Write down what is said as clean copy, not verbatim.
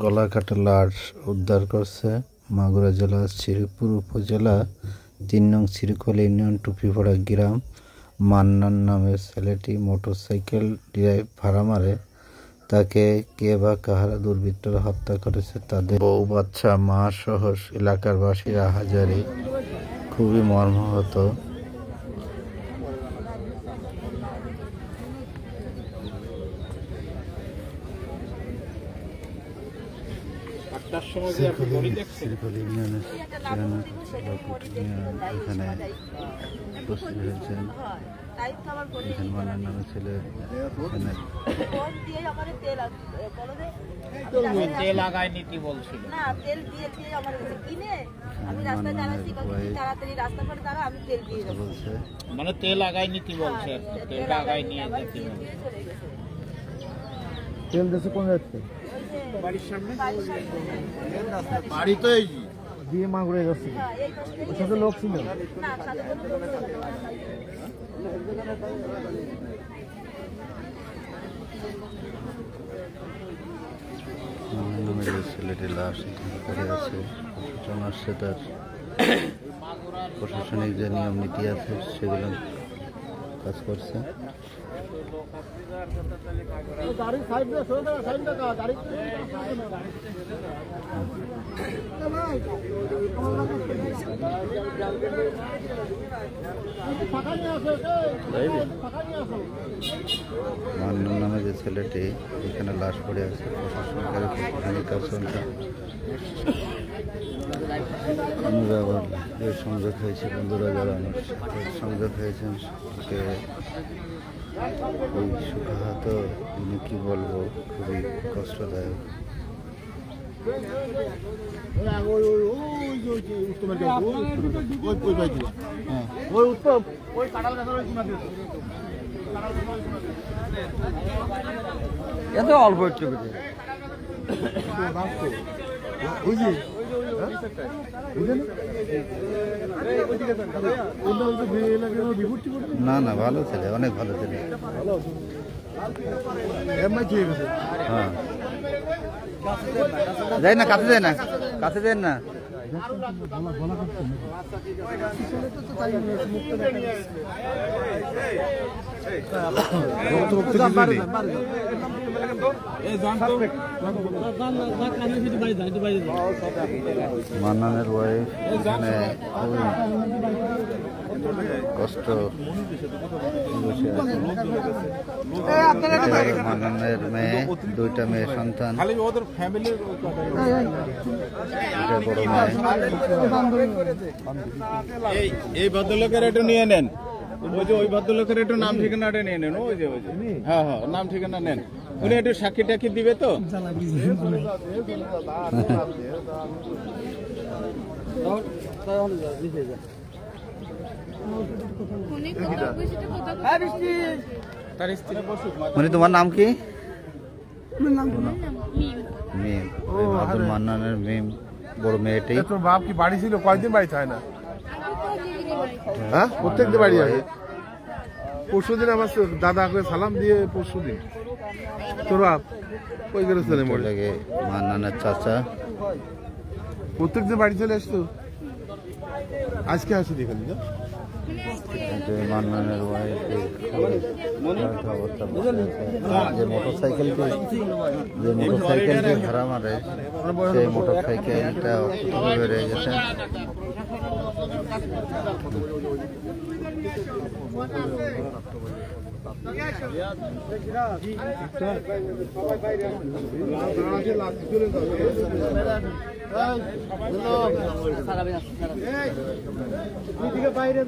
গলাকাটা লাশ উদ্ধার করছে মাগুরা জেলার শ্রীপুর উপজেলা ৩ নং শ্রীকোল ইউনিয়ন টুপিপাড়া গ্রাম। মান্নান নামের ছেলেটি মোটরসাইকেল ড্রাইভ ভাড়া মারে, তাকে কে বা কাহারা দুর্বৃত্তরা হত্যা করেছে। তাদের বউ বাচ্চা মা সহ এলাকার বাসীরা হাজারি খুবই মর্মাহত। এখানে উপস্থিত হয়েছেন মান্নান নামের ছেলে। মানে তেল আগায় নিতে বলছে, তেলটা আগায় নিয়ে যেতে বলছে। তেল দেশে কোন যাচ্ছে? বাড়ির সামনে বাড়ি তো এই দিয়ে মাগুরে যাচ্ছে। ওর সাথে লোক ছিল ছেলেটি লাশ পড়ে আছে। প্রশাসন আসছে, তার প্রশাসনিক যে নিয়ম নীতি আছে সেগুলো কাজ করছে। মান্নান নামে যে ছেলেটি এখানে লাশ পড়ে আছে, প্রশাসনিক কাজ চলছে। আমরা আবার এর সংযোগ হয়েছে, বন্ধুরা যারা সংযোগ হয়েছেন ওই সুখাহত তিনি কি বলবো, খুবই কষ্টদায়ক। এত অল্প একটু না না, ভালো ছেলে, অনেক ভালো ছেলে। হ্যাঁ, যাই না, কাছে যায় না, কাছে যায় না। মান্নানের ওয়াইফ এখানে কষ্ট মান্নানের মেয়ে, 2টা মেয়ে সন্তান, বড় মেয়ে। এই ভদ্রলোকের একটু নিয়ে নেন, ওই ভদ্রলোকের একটু নাম ঠিকানাটা নিয়ে নেন। ওই যে হ্যাঁ হ্যাঁ, নাম ঠিকানা নেন। উনি একটু সাক্ষী টাক্ষী দিবে তো। মানে তোমার নাম কি? মিম। মান্নানের মিম বড় মেয়েটি। তোর বাপ কি বাড়ি ছিল? কয়দিন বাড়ি থাকে না? হ্যাঁ, প্রত্যেকদিন বাড়ি যাবে। পরশুদিন আমার দাদা করে সালাম দিয়ে পরশুদিন। তোর বাপ কই গেছিল? মান্নানের চাচা প্রত্যেকদিন বাড়ি চলে আসতো, আজকে আসি দেখেন। মান্নানের ওয়াইফের অবস্থা, যে মোটরসাইকেলটি ভাড়া মারে, সেই মোটরসাইকেলটা বেড়ে গেছে। বাইরে